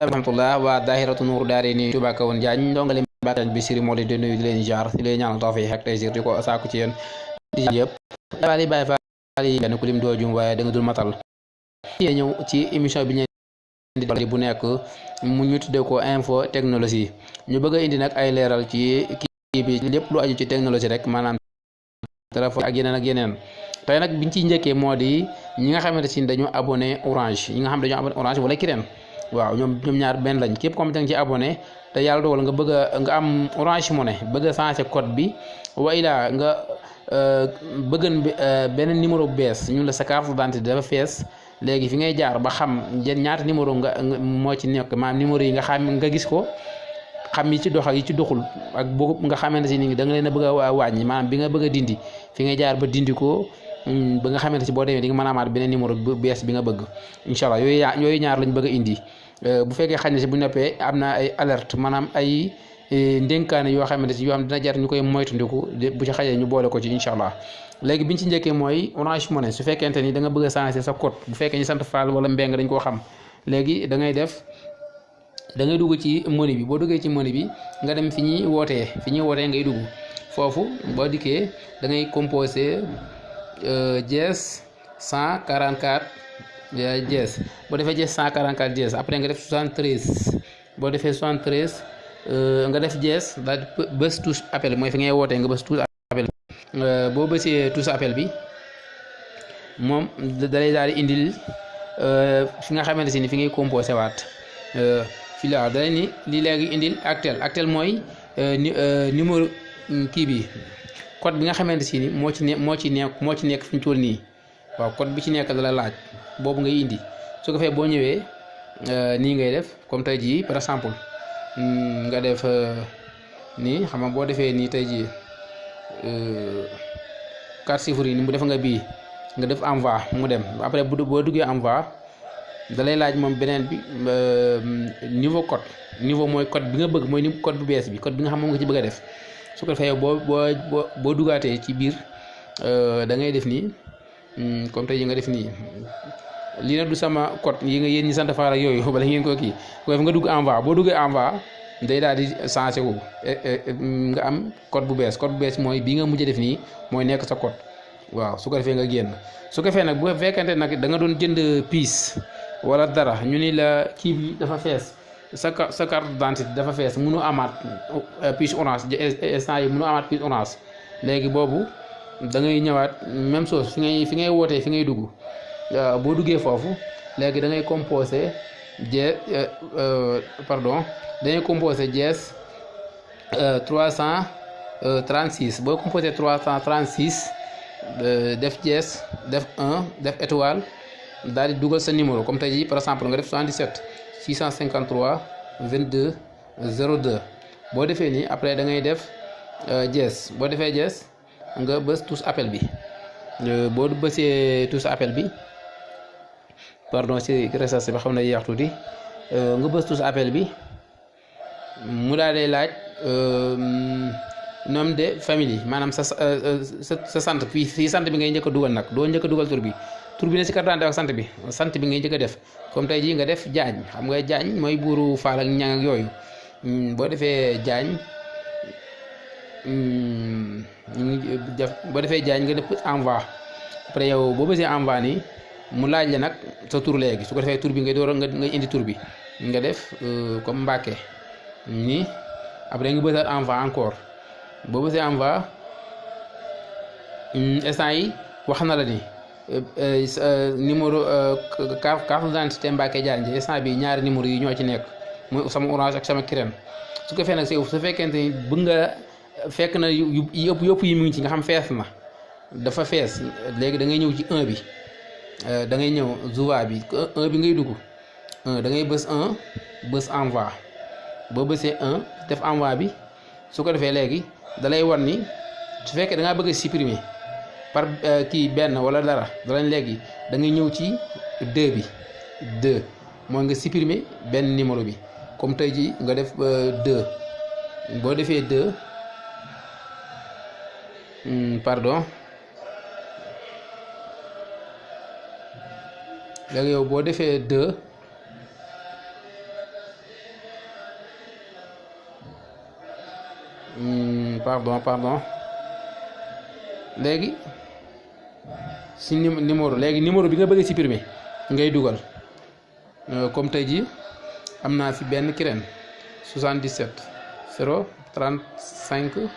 rahmatullah waa daahiratu nuuru daare ni Touba Kahone Diagne ndongali Mbacke bi Siri moo leen di nuyu di leen jaar di leen ñaanal tawfiq ak taysir di ko sàkku ci yéen di yëpp wali Baye Fall yi benn ku lim doo jum waaye da nga dul matal ñëw ci émission bi ñu di bu nekk mu ñu tuddee ko info technologie ñu bëgg a indi nag ay leeral ci kii bi lépp lu aju ci technologie rek maanaam téléphone ak yeneen tey nag biñ ciy njëkkee moo di ñi nga xamante si dañu abonné orange ñi nga xam dañu abonné orange wala kireen waaw ñoom ñaar benn lañ képp comme da nga ci abonné te yàlla dogal nga bëgg a nga am orange money bëgg a changer code bi wa ilaa nga bëggan beneen numéro bu bees ñun la sa carte d'identité dafa fees léegi fi ngay jaar ba xam ñaata numéro nga moo ci nekk maanaam numéro yi nga xam nga gis ko xam yi ci dox ak yi ci doxul ak boo nga xamante si ni da nga leen a bëgg a wàññi maanaam bi nga bëgg a dindi fi ngay jaar ba dindi ko ba nga xamante si boo demee di nga mën a amaat beneen numéro bu bees bi nga bëgg incha allah yooyu ñaar lañ bëgg a indi bu fekkee xañ na si bu noppee am na ay alerte maanaam ay ndénkaane yoo xamante si yoo xam dina jar ñu koy moytandiku bu ci xajee ñu boole ko ci incha allah léegi biñ ci njëkkee mooy Orange Money su fekkente ni da nga bëgg a changer sa code bu fekkee ñu sant Fall wala Mbeng dañ koo xam léegi da ngay dugg ci Money bi boo duggee ci Money bi nga dem fi ñuy wootee ngay dugg foofu boo dikkee da ngay composé dièse 144 dièse boo defee dièse 144 dièse après nga def 73 boo defee 73 nga def dièse daal di bës touche appel mooy fi ngay wootee nga bës touche appel boo bësee touche appel bi moom dalay daal di indil fi nga xamante ni fi ngay composé waat fii la dalay ni lii léegi indil actuel mooy numéro kii bi code bi nga xamante ni moo ci nekk fi ñu toll nii waaw code bi ci nekk la laaj boobu ngay indi su ko fee boo ñëwee nii ngay def comme tey jii par exemple nga def nii xam nga boo defee nii tey jii 4 chiffres yi ni mu def nga bii nga def envoi mu dem après boo duggee envoi dalay laaj moom beneen bi niveau mooy code bi nga bëgg mooy ni code bu bees bi code bi nga xam moom nga ci bëgg a def su ko defee boo duggaatee ci biir da ngay def nii comme tey yi nga def nii lii nag du sama code yi nga yéen ñi sant Fall ak yooyu bala ngeen ko kii nga dugg envoi boo duggee envoi day daal di changé wu nga am code bu bees mooy bii nga mujj def nii mooy nekk sa code waaw su ko defee nga génn su ko defee nag bu fekkente nag da nga doon jënd pièce wala dara ñu ni la kii bi dafa fees sa carte d'identité dafa fees mënu amaat pièce orange instant yi mënu amaat pièce orange léegi boobu da ngay ñëwaat même chose fi ngay wootee fi ngay dugg boo duggee foofu léegi da ngay composé dañuy composé dièse 336 boo composé 336 def dièse def 1 def étoile daal di dugal sa numéro comme tey jii par exemple nga def 77 653 22 02 boo defee nii après da ngay def dièse boo defee dièse nga bës touche appel bi boo bësee touche appel bi pardon ci recherche bi xam na yéex tuuti nga bës touche appel bi mu daal day laaj nom de famille maanaam sa sant fii sant bi ngay njëkk a dugal nag doo njëkk a dugal tur bi ne ci carte d'identité ak sant bi ngay njëkk a def comme tey jii nga def Diagne xam nga Diagne mooy buuru Faal ak Ñang ak yooyu boo defee Diagne nga def envoi après yow boo bësee envoi nii mu laaj la nag sa tur léegi su ko defee tur bi ngay door nga indi tur bi nga def comme Mbacke nii après nga bësaat envoi encore boo bësee envoi instant yi wax na la ni numéro carte d'identité Mbacke Diagne instant bi ñaari numéro yi ñoo ci nekk mooy sama orange ak sama kirène su ko fee nag su fekkente ni bëgg nga fekk na yëpp yi mu ngi ci nga xam fees na dafa fees léegi da ngay ñëw ci 1 bi da ngay ñëw Zuva bi 1 bi ngay dugg da ngay bës 1 bës envoi boo bësee 1 def envoi bi su ko defee léegi da lay wan ni su fekkee da ngaa bëgg a supprimer par kii benn wala dara dalañ léegi da ngay ñëw ci 2 bi 2 mooy nga supprimer benn numéro bi comme tey ji nga def 2 boo defee 2 pardon léegi yow boo defee 2 pardon léegi si numéro bi nga bëgg a supprimer ngay dugal comme tey jii am naa fi benn kireen 77 0 35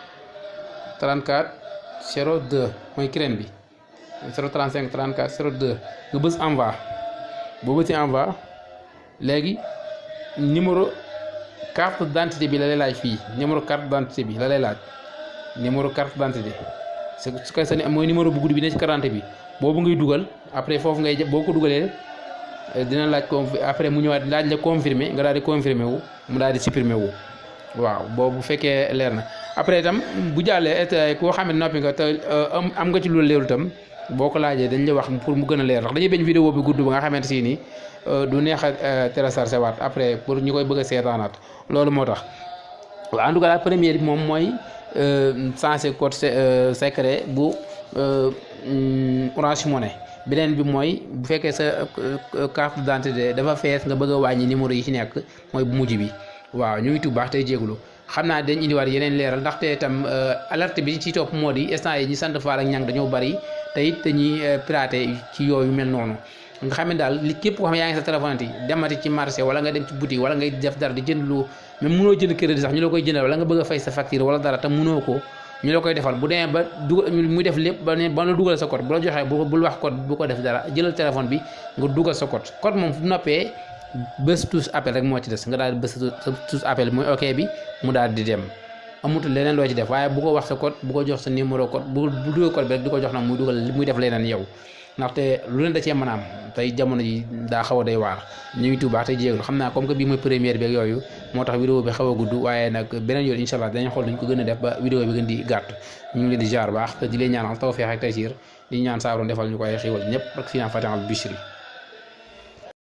34 02 mooy kireen bi 035 34 02 nga bës envoi boo bësi envoi léegi numéro carte d'identité bi la lay laaj fii numéro carte d'identité bi la lay laaj numéro carte d'identité su ko sani mooy numéro bu gudd bi ne ci carte bi boobu ngay dugal après foofu ngay boo ko dugalee dina laaj après mu ñëwaat laaj la confirmer nga daal di confirmer wu mu daal di supprimer wu waaw boobu bu fekkee leer na après itam bu jàllee koo xam ne noppi nga te am nga ci lu leerul itam boo ko laajee dañ la wax pour mu gën a leer ndax dañuy bañ vidéo bi gudd ba nga xamante si ni du neex a télécharger waat après pour ñu koy bëgg a seetaanaat loolu moo tax waaw en tout cas la première bi moom mooy changer code secret bu Orange Money beneen bi mooy bu fekkee sa carte d'identité dafa fees nga bëgg a wàññi numéro yi ci nekk mooy bu mujj bi waaw ñu ngi tudd baax tey jégalu xam naa dañ indiwaat yeneen leeral ndaxte itam alerte bi ci topp moo di instant yi ñi sant Fall ak Ñang dañoo bari te it dañuy pirater ci yooyu mel noonu nga xam ne daal li képp koo xam yaa ngi sa téléphone yi demati ci marché wala nga dem ci boutique wala ngay def dara di jënd lu même mënoo jënd crédit sax ñu la koy jëndal wala nga bëgg a fay sa facture wala dara te mënoo ko ñu la koy defal bu demee ba dugal muy def lépp ba la dugal sa code bu la joxee bul wax code bu ko def dara jëlal téléphone bi nga dugal sa code moom fu noppee bés tous appel rek moo ci des nga daal di bés tous appel muy ok bi mu daal di dem amutul leneen loo ci def waaye bu ko wax sa code bu ko jox sa numéro code bu dugal code bi rek di ko jox nag muy dugal muy def leneen yow ndaxte lu leen da cee mën a am tey jamono ji daa xaw a day waar ñu ngi tuub baax tey jéeglu xam naa comme que bii mooy première bi ak yooyu moo tax vidéo bi xaw a gudd waaye nag beneen yoon incha allah dañu xool dañ ko gën a def ba vidéo bi gën di gàtt ñu ngi leen di jaar baax te di leen ñaanal tawfeex ak taysiir di ñaan saa borom defal ñu koy xiiwal ñëpp ak Sina Fatihal Bichri